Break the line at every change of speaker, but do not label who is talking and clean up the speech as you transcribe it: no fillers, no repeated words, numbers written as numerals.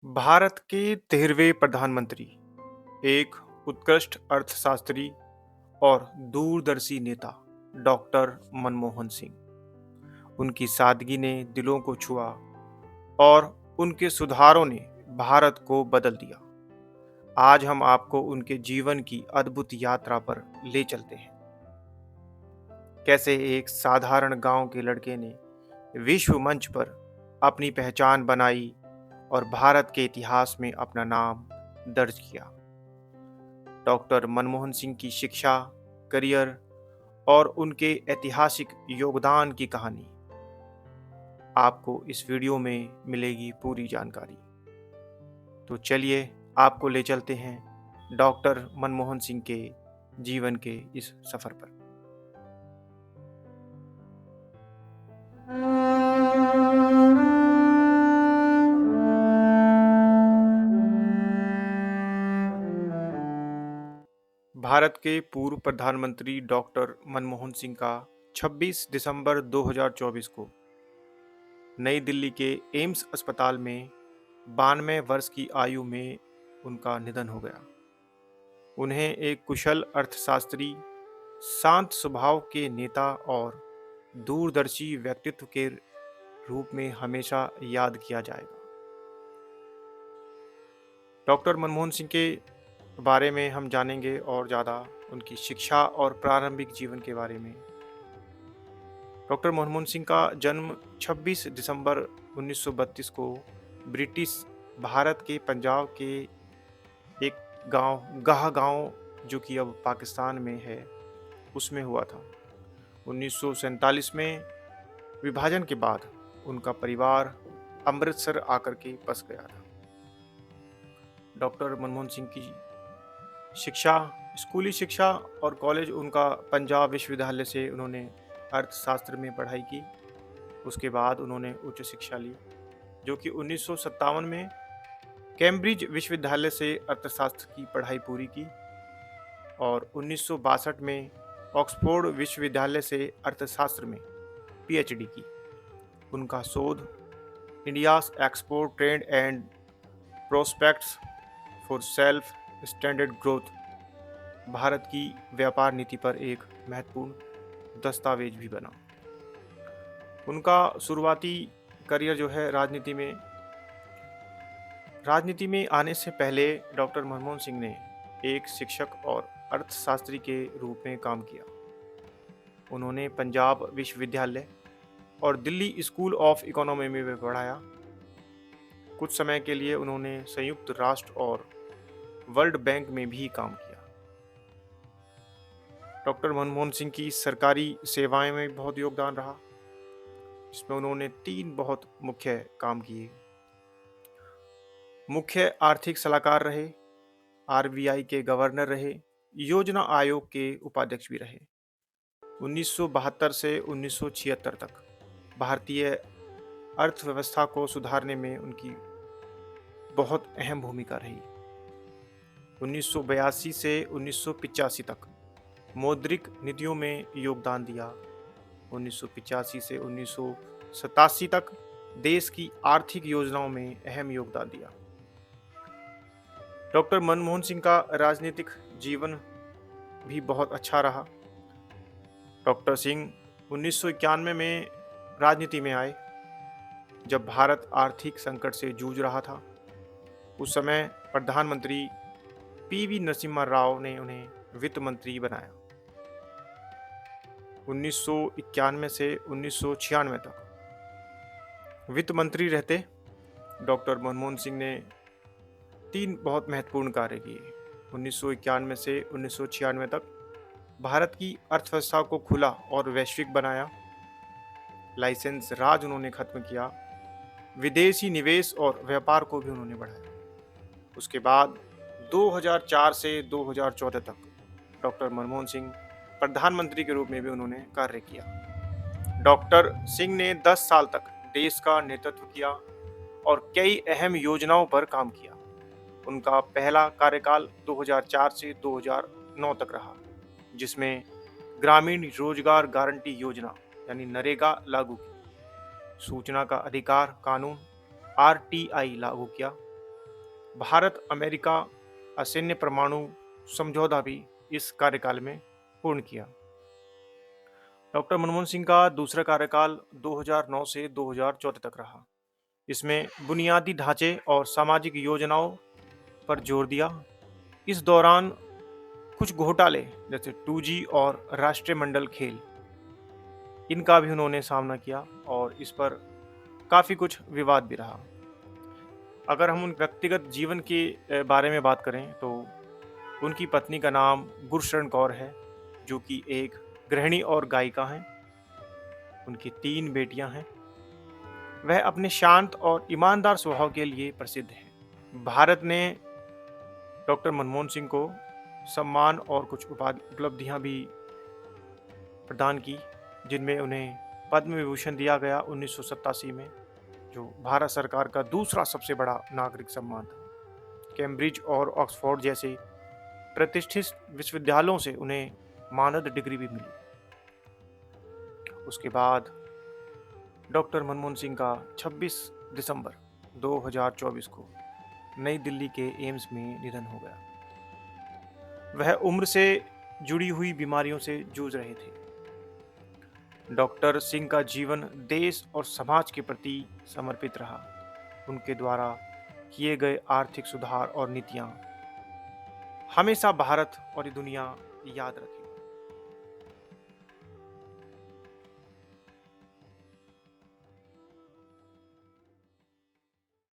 भारत के 13वें प्रधानमंत्री एक उत्कृष्ट अर्थशास्त्री और दूरदर्शी नेता डॉक्टर मनमोहन सिंह। उनकी सादगी ने दिलों को छुआ और उनके सुधारों ने भारत को बदल दिया। आज हम आपको उनके जीवन की अद्भुत यात्रा पर ले चलते हैं। कैसे एक साधारण गांव के लड़के ने विश्व मंच पर अपनी पहचान बनाई और भारत के इतिहास में अपना नाम दर्ज किया। डॉक्टर मनमोहन सिंह की शिक्षा, करियर और उनके ऐतिहासिक योगदान की कहानी आपको इस वीडियो में मिलेगी पूरी जानकारी। तो चलिए आपको ले चलते हैं डॉक्टर मनमोहन सिंह के जीवन के इस सफर पर। भारत के पूर्व प्रधानमंत्री डॉक्टर मनमोहन सिंह का 26 दिसंबर 2024 को नई दिल्ली के एम्स अस्पताल में 92 वर्ष की आयु में उनका निधन हो गया। उन्हें एक कुशल अर्थशास्त्री, शांत स्वभाव के नेता और दूरदर्शी व्यक्तित्व के रूप में हमेशा याद किया जाएगा। डॉक्टर मनमोहन सिंह के बारे में हम जानेंगे और ज़्यादा उनकी शिक्षा और प्रारंभिक जीवन के बारे में। डॉक्टर मनमोहन सिंह का जन्म 26 दिसंबर 1932 को ब्रिटिश भारत के पंजाब के एक गांव गाह गांव, जो कि अब पाकिस्तान में है, उसमें हुआ था। 1947 में विभाजन के बाद उनका परिवार अमृतसर आकर के बस गया था। डॉक्टर मनमोहन सिंह की शिक्षा, स्कूली शिक्षा और कॉलेज उनका पंजाब विश्वविद्यालय से उन्होंने अर्थशास्त्र में पढ़ाई की। उसके बाद उन्होंने उच्च शिक्षा ली, जो कि 1957 में कैम्ब्रिज विश्वविद्यालय से अर्थशास्त्र की पढ़ाई पूरी की और 1962 में ऑक्सफोर्ड विश्वविद्यालय से अर्थशास्त्र में पीएचडी की। उनका शोध India's export trend and prospects for self standard growth, Bharat की व्यापार नीति पर एक महत्वपूर्ण दस्तावेज भी बना। उनका शुरुआती करियर जो है राजनीति में आने से पहले डॉक्टर मनमोहन सिंह ने एक शिक्षक और अर्थशास्त्री के रूप में काम किया। उन्होंने पंजाब विश्वविद्यालय और दिल्ली स्कूल ऑफ इकोनॉमी में पढ़ाया। कुछ समय के लिए उन्होंने संयुक्त राष्ट्र और वर्ल्ड बैंक में भी काम किया। डॉक्टर मनमोहन सिंह की सरकारी सेवाएं में बहुत योगदान रहा, जिसमें उन्होंने 3 बहुत मुख्य काम किए। मुख्य आर्थिक सलाहकार रहे, आरबीआई के गवर्नर रहे, योजना आयोग के उपाध्यक्ष भी रहे। 1972 से 1976 तक भारतीय अर्थव्यवस्था को सुधारने में उनकी बहुत अहम भूमिका रही। 1982 से 1985 तक मौद्रिक नीतियों में योगदान दिया। 1985 से 1987 तक देश की आर्थिक योजनाओं में अहम योगदान दिया। डॉक्टर मनमोहन सिंह का राजनीतिक जीवन भी बहुत अच्छा रहा। डॉक्टर सिंह 1991 में राजनीति में आए, जब भारत आर्थिक संकट से जूझ रहा था। उस समय प्रधानमंत्री पीवी नरसिम्हा राव ने उन्हें वित्त मंत्री बनाया। 1991 से 1996 तक वित्त मंत्री रहते डॉक्टर मनमोहन सिंह ने 3 बहुत महत्वपूर्ण कार्य किए। 1991 से 1996 तक भारत की अर्थव्यवस्था को खुला और वैश्विक बनाया। लाइसेंस राज उन्होंने खत्म किया। विदेशी निवेश और व्यापार को भी उन्होंने बढ़ाया। उसके बाद 2004 से 2014 तक डॉक्टर मनमोहन सिंह प्रधानमंत्री के रूप में भी उन्होंने कार्य किया। डॉक्टर सिंह ने 10 साल तक देश का नेतृत्व किया और कई अहम योजनाओं पर काम किया। उनका पहला कार्यकाल 2004 से 2009 तक रहा, जिसमें ग्रामीण रोजगार गारंटी योजना यानी नरेगा लागू की, सूचना का अधिकार कानून आरटीआई लागू किया, भारत अमेरिका असैन्य परमाणु समझौता भी इस कार्यकाल में पूर्ण किया। डॉक्टर मनमोहन सिंह का दूसरा कार्यकाल 2009 से 2014 तक रहा। इसमें बुनियादी ढांचे और सामाजिक योजनाओं पर जोर दिया। इस दौरान कुछ घोटाले जैसे 2G और राष्ट्रीय मंडल खेल, इनका भी उन्होंने सामना किया और इस पर काफ़ी कुछ विवाद भी रहा। अगर हम उन व्यक्तिगत जीवन के बारे में बात करें तो उनकी पत्नी का नाम गुरशरण कौर है, जो कि एक गृहिणी और गायिका हैं। उनकी 3 बेटियां हैं। वह अपने शांत और ईमानदार स्वभाव के लिए प्रसिद्ध हैं। भारत ने डॉक्टर मनमोहन सिंह को सम्मान और कुछ उपलब्धियां भी प्रदान की, जिनमें उन्हें पद्म विभूषण दिया गया 1987 में, जो भारत सरकार का दूसरा सबसे बड़ा नागरिक सम्मान था। कैम्ब्रिज और ऑक्सफोर्ड जैसे प्रतिष्ठित विश्वविद्यालयों से उन्हें मानद डिग्री भी मिली। उसके बाद डॉक्टर मनमोहन सिंह का 26 दिसंबर 2024 को नई दिल्ली के एम्स में निधन हो गया। वह उम्र से जुड़ी हुई बीमारियों से जूझ रहे थे। डॉक्टर सिंह का जीवन देश और समाज के प्रति समर्पित रहा। उनके द्वारा किए गए आर्थिक सुधार और नीतियां हमेशा भारत और दुनिया याद रखेगी।